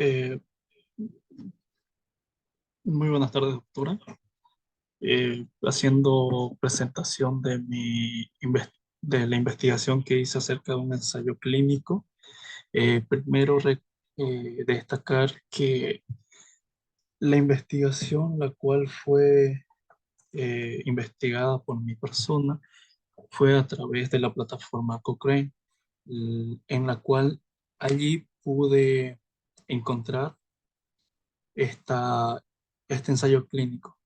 Eh, Muy buenas tardes, doctora. Haciendo presentación de la investigación que hice acerca de un ensayo clínico. Primero, destacar que la investigación, la cual fue investigada por mi persona, fue a través de la plataforma Cochrane, en la cual allí pude encontrar este ensayo clínico.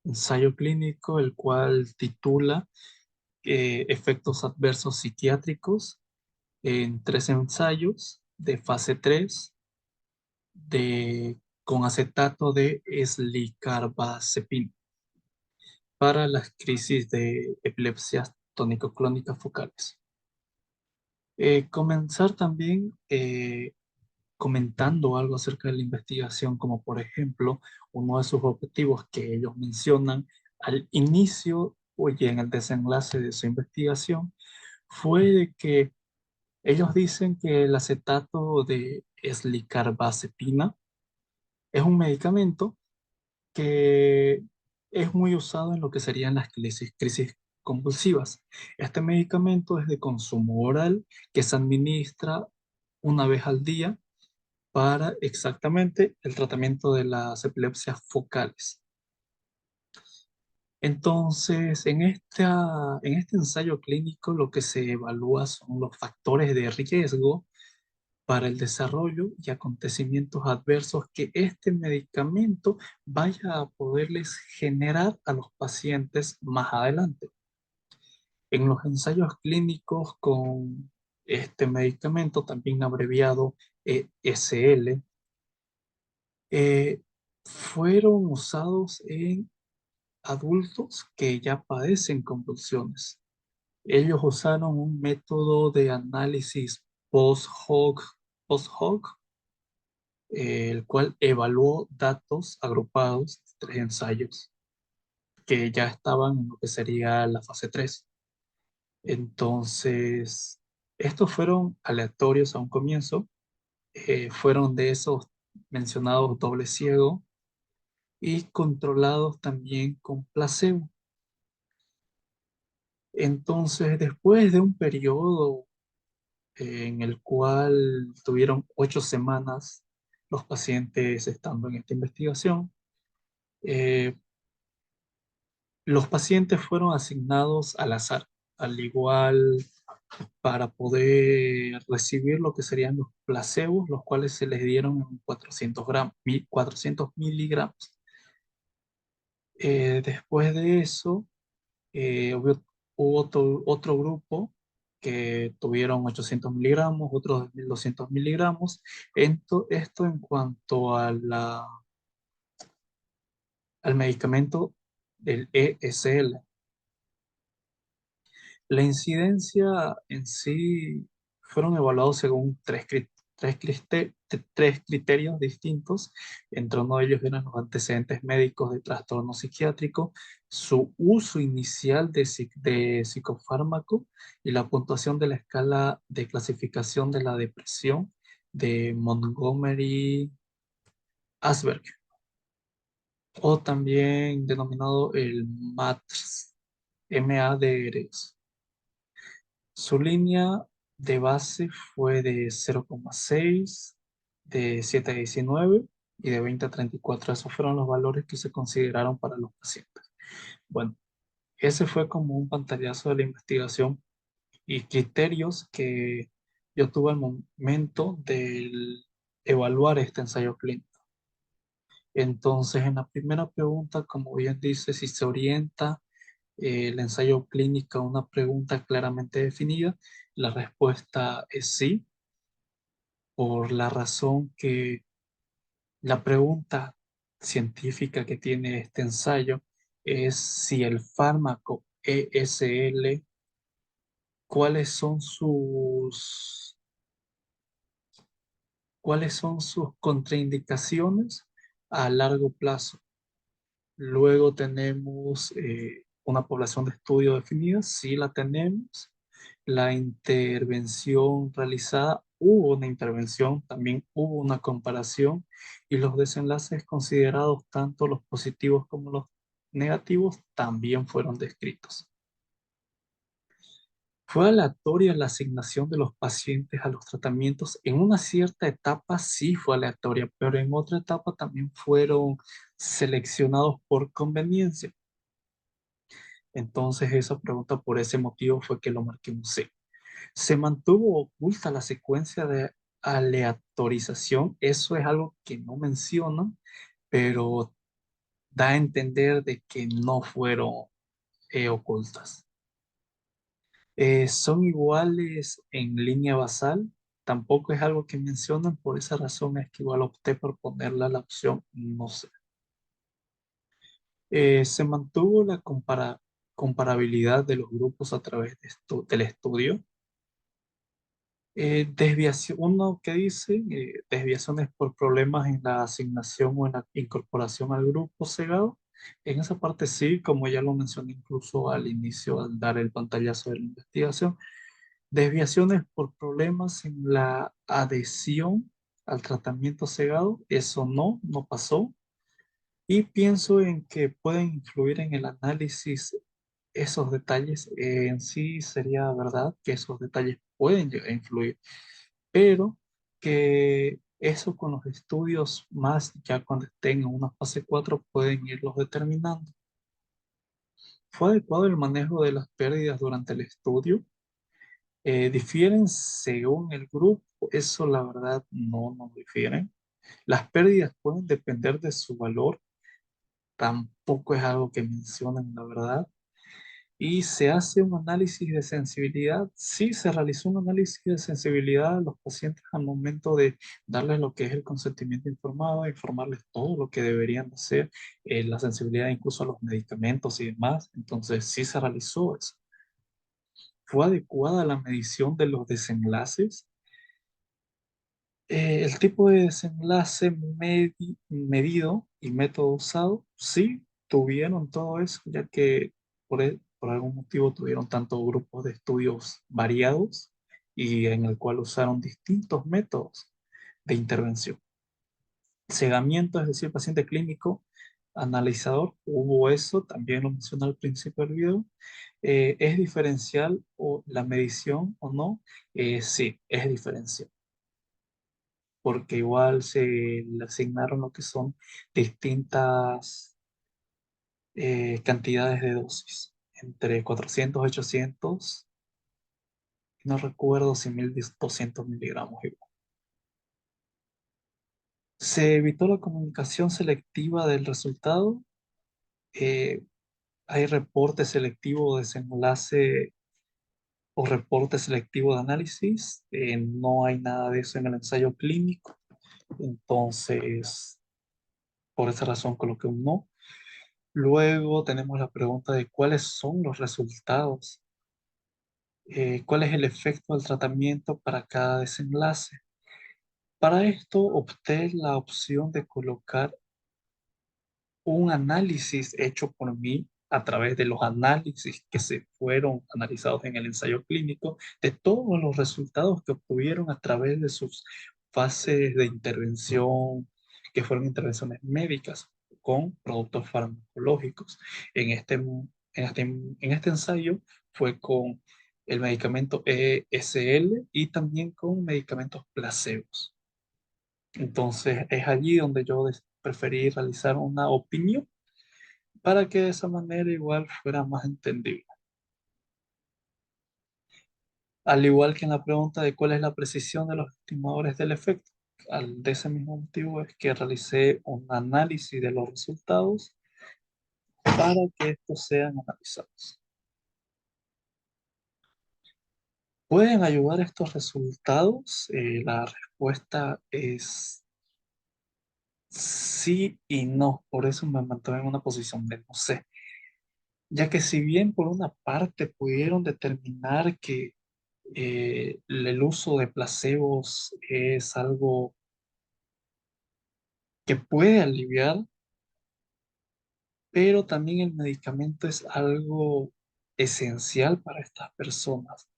Ensayo clínico, el cual titula Efectos adversos psiquiátricos en 3 ensayos de fase 3 con acetato de eslicarbazepina para las crisis de epilepsias tónico-clónicas focales. Comenzar también comentando algo acerca de la investigación, como por ejemplo, uno de sus objetivos que ellos mencionan al inicio y en el desenlace de su investigación fue de que ellos dicen que el acetato de eslicarbazepina es un medicamento que es muy usado en lo que serían las crisis convulsivas. Este medicamento es de consumo oral que se administra una vez al día para exactamente el tratamiento de las epilepsias focales. Entonces, en este ensayo clínico lo que se evalúa son los factores de riesgo para el desarrollo y acontecimientos adversos que este medicamento vaya a poderles generar a los pacientes más adelante. En los ensayos clínicos con este medicamento, también abreviado ESL, eh, fueron usados en adultos que ya padecen convulsiones. Ellos usaron un método de análisis post-hoc, el cual evaluó datos agrupados de 3 ensayos que ya estaban en lo que sería la fase 3. Entonces, estos fueron aleatorios a un comienzo, fueron de esos mencionados doble ciego y controlados también con placebo. Entonces, después de un periodo en el cual tuvieron 8 semanas los pacientes estando en esta investigación, eh, los pacientes fueron asignados al azar, al igual para poder recibir lo que serían los placebos, los cuales se les dieron en 400 miligramos. Después de eso, hubo otro grupo que tuvieron 800 miligramos, otros 1200 miligramos. Esto en cuanto a al medicamento del ESL. La incidencia en sí fueron evaluados según tres criterios distintos. Entre uno de ellos eran los antecedentes médicos de trastorno psiquiátrico, su uso inicial de psicofármaco y la puntuación de la escala de clasificación de la depresión de Montgomery-Åsberg, o también denominado el MADRS, MADRS. Su línea de base fue de 0,6, de 7 a 19 y de 20 a 34. Esos fueron los valores que se consideraron para los pacientes. Bueno, ese fue como un pantallazo de la investigación y criterios que yo tuve al momento de evaluar este ensayo clínico. Entonces, en la primera pregunta, como bien dice, si se orienta el ensayo clínico a una pregunta claramente definida, la respuesta es sí, por la razón que la pregunta científica que tiene este ensayo es si el fármaco ESL, cuáles son cuáles son sus contraindicaciones a largo plazo. Luego tenemos una población de estudio definida, sí la tenemos. La intervención realizada hubo una intervención, también hubo una comparación y los desenlaces considerados, tanto los positivos como los negativos, también fueron descritos. Fue aleatoria la asignación de los pacientes a los tratamientos. En una cierta etapa sí fue aleatoria, pero en otra etapa también fueron seleccionados por conveniencia. Entonces esa pregunta por ese motivo fue que lo marqué un C. Se mantuvo oculta la secuencia de aleatorización. Eso es algo que no mencionan, pero da a entender de que no fueron ocultas. Son iguales en línea basal. Tampoco es algo que mencionan, por esa razón es que igual opté por ponerla la opción no sé. Se mantuvo la comparabilidad de los grupos a través del estudio. Desviación, uno que dice desviaciones por problemas en la asignación o en la incorporación al grupo cegado. En esa parte sí, como ya lo mencioné incluso al inicio, al dar el pantallazo de la investigación. Desviaciones por problemas en la adhesión al tratamiento cegado, eso no pasó. Y pienso en que pueden influir en el análisis esos detalles. En sí sería verdad que esos detalles pueden llegar a influir, pero que eso con los estudios más ya cuando estén en una fase 4 pueden irlos determinando. ¿Fue adecuado el manejo de las pérdidas durante el estudio? ¿Difieren según el grupo? Eso la verdad no difieren. Las pérdidas pueden depender de su valor, tampoco es algo que mencionan, la verdad. Y se hace un análisis de sensibilidad. Sí, se realizó un análisis de sensibilidad a los pacientes al momento de darles lo que es el consentimiento informado, informarles todo lo que deberían hacer, la sensibilidad incluso a los medicamentos y demás. Entonces, sí se realizó eso. ¿Fue adecuada la medición de los desenlaces? El tipo de desenlace medido y método usado, sí, tuvieron todo eso, ya que por algún motivo tuvieron tantos grupos de estudios variados y en el cual usaron distintos métodos de intervención. Cegamiento, es decir, paciente clínico, analizador, hubo eso, también lo mencioné al principio del video. ¿Es diferencial o la medición o no? Sí, es diferencial porque igual se le asignaron lo que son distintas cantidades de dosis, entre 400 y 800, no recuerdo si 1200 miligramos igual. Se evitó la comunicación selectiva del resultado. eh, Hay reporte selectivo de desenlace o reporte selectivo de análisis. No hay nada de eso en el ensayo clínico. Entonces, por esa razón coloqué un no. Luego tenemos la pregunta de cuáles son los resultados, cuál es el efecto del tratamiento para cada desenlace. Para esto opté la opción de colocar un análisis hecho por mí a través de los análisis que se fueron analizados en el ensayo clínico, de todos los resultados que obtuvieron a través de sus fases de intervención, que fueron intervenciones médicas con productos farmacológicos. En este ensayo fue con el medicamento ESL y también con medicamentos placebos. Entonces es allí donde yo preferí realizar una opinión para que de esa manera igual fuera más entendible. Al igual que en la pregunta de cuál es la precisión de los estimadores del efecto, de ese mismo motivo es que realicé un análisis de los resultados para que estos sean analizados. ¿Pueden ayudar estos resultados? La respuesta es sí y no, por eso me mantuve en una posición de no sé, ya que si bien por una parte pudieron determinar que el uso de placebos es algo que puede aliviar, pero también el medicamento es algo esencial para estas personas.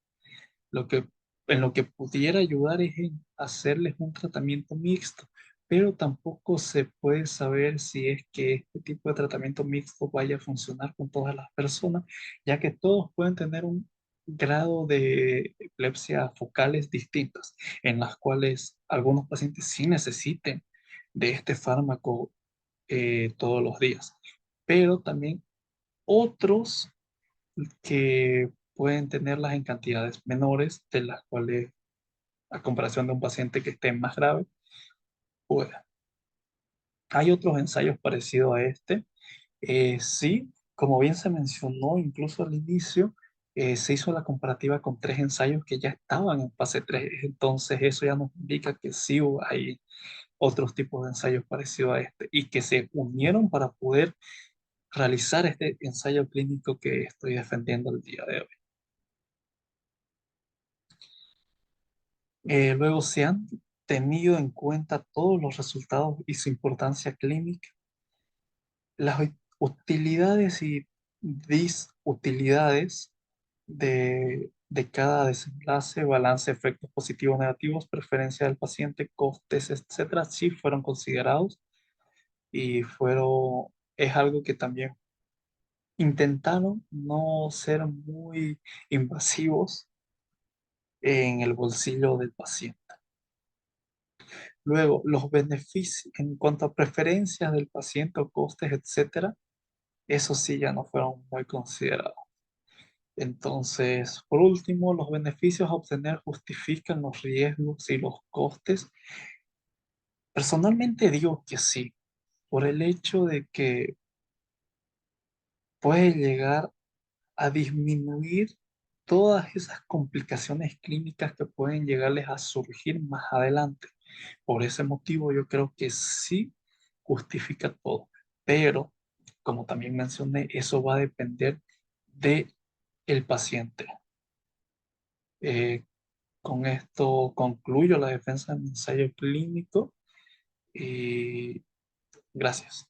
Lo que en lo que pudiera ayudar es en hacerles un tratamiento mixto, pero tampoco se puede saber si es que este tipo de tratamiento mixto vaya a funcionar con todas las personas, ya que todos pueden tener un grado de epilepsia focales distintas, en las cuales algunos pacientes sí necesiten de este fármaco todos los días, pero también otros que pueden tenerlas en cantidades menores, de las cuales a comparación de un paciente que esté más grave, pues hay otros ensayos parecidos a este. Sí, como bien se mencionó incluso al inicio, se hizo la comparativa con tres ensayos que ya estaban en fase 3. Entonces eso ya nos indica que sí hay otros tipos de ensayos parecidos a este y que se unieron para poder realizar este ensayo clínico que estoy defendiendo el día de hoy. Luego se han tenido en cuenta todos los resultados y su importancia clínica, las utilidades y disutilidades de cada desenlace, balance, efectos positivos, negativos, preferencia del paciente, costes, etcétera, sí fueron considerados y es algo que también intentaron no ser muy invasivos en el bolsillo del paciente. Luego, los beneficios en cuanto a preferencias del paciente o costes, etcétera, eso sí ya no fueron muy considerados. Entonces, por último, los beneficios a obtener justifican los riesgos y los costes. Personalmente digo que sí, por el hecho de que puede llegar a disminuir todas esas complicaciones clínicas que pueden llegarles a surgir más adelante. Por ese motivo, yo creo que sí justifica todo. Pero, como también mencioné, eso va a depender de el paciente. Eh, con esto concluyo la defensa del ensayo clínico y gracias.